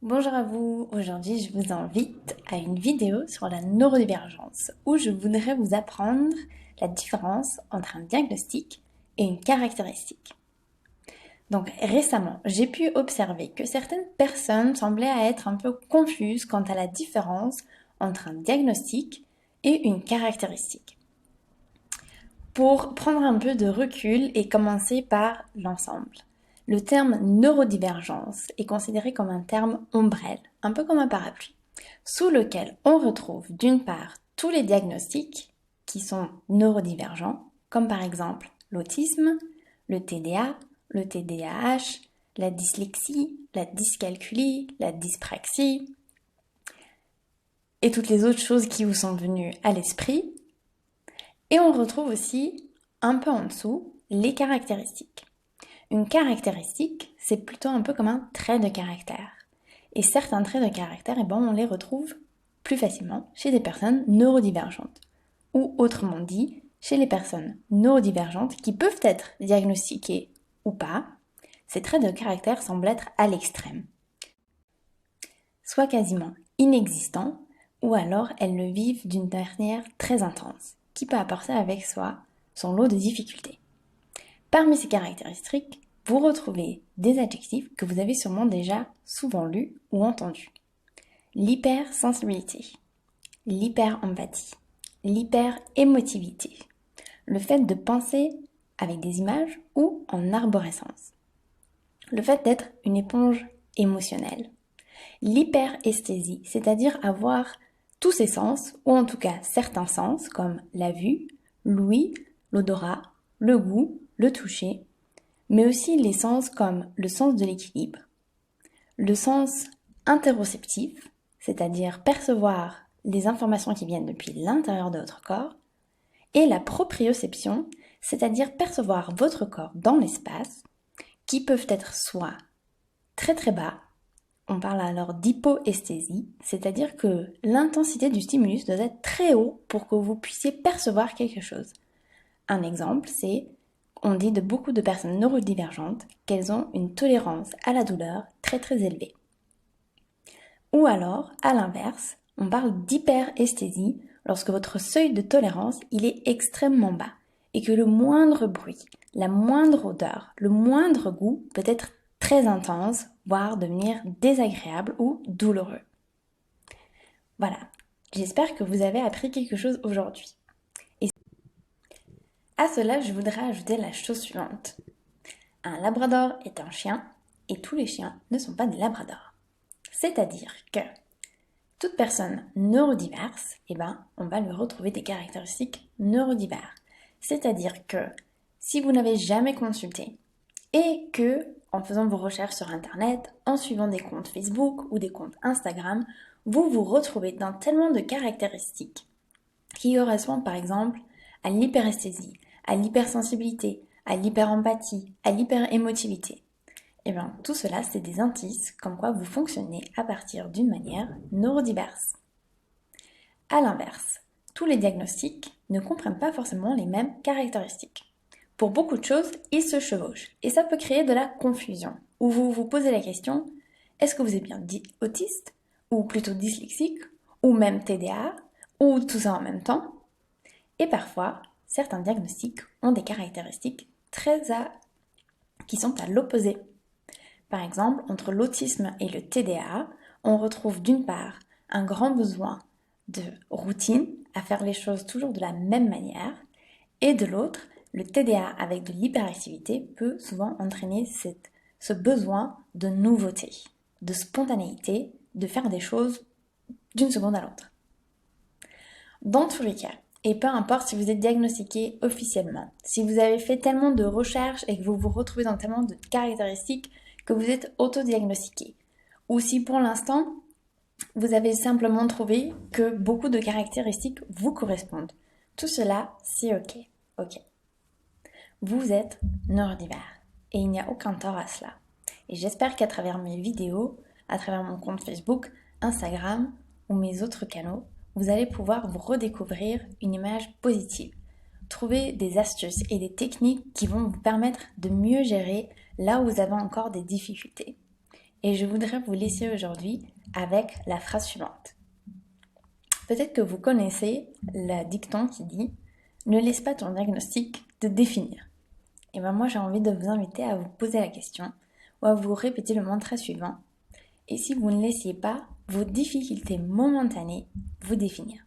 Bonjour à vous, aujourd'hui je vous invite à une vidéo sur la neurodivergence où je voudrais vous apprendre la différence entre un diagnostic et une caractéristique. Donc récemment, j'ai pu observer que certaines personnes semblaient être un peu confuses quant à la différence entre un diagnostic et une caractéristique. Pour prendre un peu de recul et commencer par l'ensemble. Le terme neurodivergence est considéré comme un terme ombrelle, un peu comme un parapluie, sous lequel on retrouve d'une part tous les diagnostics qui sont neurodivergents, comme par exemple l'autisme, le TDA, le TDAH, la dyslexie, la dyscalculie, la dyspraxie, et toutes les autres choses qui vous sont venues à l'esprit. Et on retrouve aussi, un peu en dessous, les caractéristiques. Une caractéristique, c'est plutôt un peu comme un trait de caractère. Et certains traits de caractère, on les retrouve plus facilement chez des personnes neurodivergentes. Ou autrement dit, chez les personnes neurodivergentes qui peuvent être diagnostiquées ou pas, ces traits de caractère semblent être à l'extrême. Soit quasiment inexistants, ou alors elles le vivent d'une manière très intense, qui peut apporter avec soi son lot de difficultés. Parmi ces caractéristiques, vous retrouvez des adjectifs que vous avez sûrement déjà souvent lus ou entendus. L'hypersensibilité, l'hyperempathie, l'hyperémotivité, le fait de penser avec des images ou en arborescence, le fait d'être une éponge émotionnelle, l'hyperesthésie, c'est-à-dire avoir tous ses sens, ou en tout cas certains sens, comme la vue, l'ouïe, l'odorat, le goût, le toucher, mais aussi les sens comme le sens de l'équilibre, le sens interoceptif, c'est-à-dire percevoir les informations qui viennent depuis l'intérieur de votre corps, et la proprioception, c'est-à-dire percevoir votre corps dans l'espace, qui peuvent être soit très très bas, on parle alors d'hypoesthésie, c'est-à-dire que l'intensité du stimulus doit être très haut pour que vous puissiez percevoir quelque chose. Un exemple, c'est, on dit de beaucoup de personnes neurodivergentes qu'elles ont une tolérance à la douleur très très élevée. Ou alors, à l'inverse, on parle d'hyperesthésie lorsque votre seuil de tolérance il est extrêmement bas et que le moindre bruit, la moindre odeur, le moindre goût peut être très intense, voire devenir désagréable ou douloureux. Voilà, j'espère que vous avez appris quelque chose aujourd'hui. Et à cela, je voudrais ajouter la chose suivante. Un labrador est un chien et tous les chiens ne sont pas des labradors. C'est-à-dire que toute personne neurodiverse, on va lui retrouver des caractéristiques neurodiverses. C'est-à-dire que si vous n'avez jamais consulté et que, en faisant vos recherches sur Internet, en suivant des comptes Facebook ou des comptes Instagram, vous vous retrouvez dans tellement de caractéristiques qui correspondent par exemple à l'hyperesthésie, à l'hypersensibilité, à l'hyperempathie, à l'hyperémotivité. Tout cela, c'est des indices comme quoi vous fonctionnez à partir d'une manière neurodiverse. A l'inverse, tous les diagnostics ne comprennent pas forcément les mêmes caractéristiques. Pour beaucoup de choses, ils se chevauchent et ça peut créer de la confusion, où vous vous posez la question, est-ce que vous êtes bien dit autiste, ou plutôt dyslexique, ou même TDA, ou tout ça en même temps? Et parfois, certains diagnostics ont des caractéristiques qui sont à l'opposé. Par exemple, entre l'autisme et le TDA, on retrouve d'une part un grand besoin de routine, à faire les choses toujours de la même manière, et de l'autre, le TDA avec de l'hyperactivité peut souvent entraîner ce besoin de nouveauté, de spontanéité, de faire des choses d'une seconde à l'autre. Dans tous les cas, et peu importe si vous êtes diagnostiqué officiellement, si vous avez fait tellement de recherches et que vous vous retrouvez dans tellement de caractéristiques que vous êtes auto-diagnostiqué, ou si pour l'instant, vous avez simplement trouvé que beaucoup de caractéristiques vous correspondent. Tout cela, c'est ok. Ok. Vous êtes neurodivers et il n'y a aucun tort à cela. Et j'espère qu'à travers mes vidéos, à travers mon compte Facebook, Instagram ou mes autres canaux, vous allez pouvoir vous redécouvrir une image positive. Trouver des astuces et des techniques qui vont vous permettre de mieux gérer là où vous avez encore des difficultés. Et je voudrais vous laisser aujourd'hui avec la phrase suivante. Peut-être que vous connaissez le dicton qui dit « Ne laisse pas ton diagnostic te définir ». Et bien moi j'ai envie de vous inviter à vous poser la question ou à vous répéter le mantra suivant. Et si vous ne laissiez pas vos difficultés momentanées vous définir.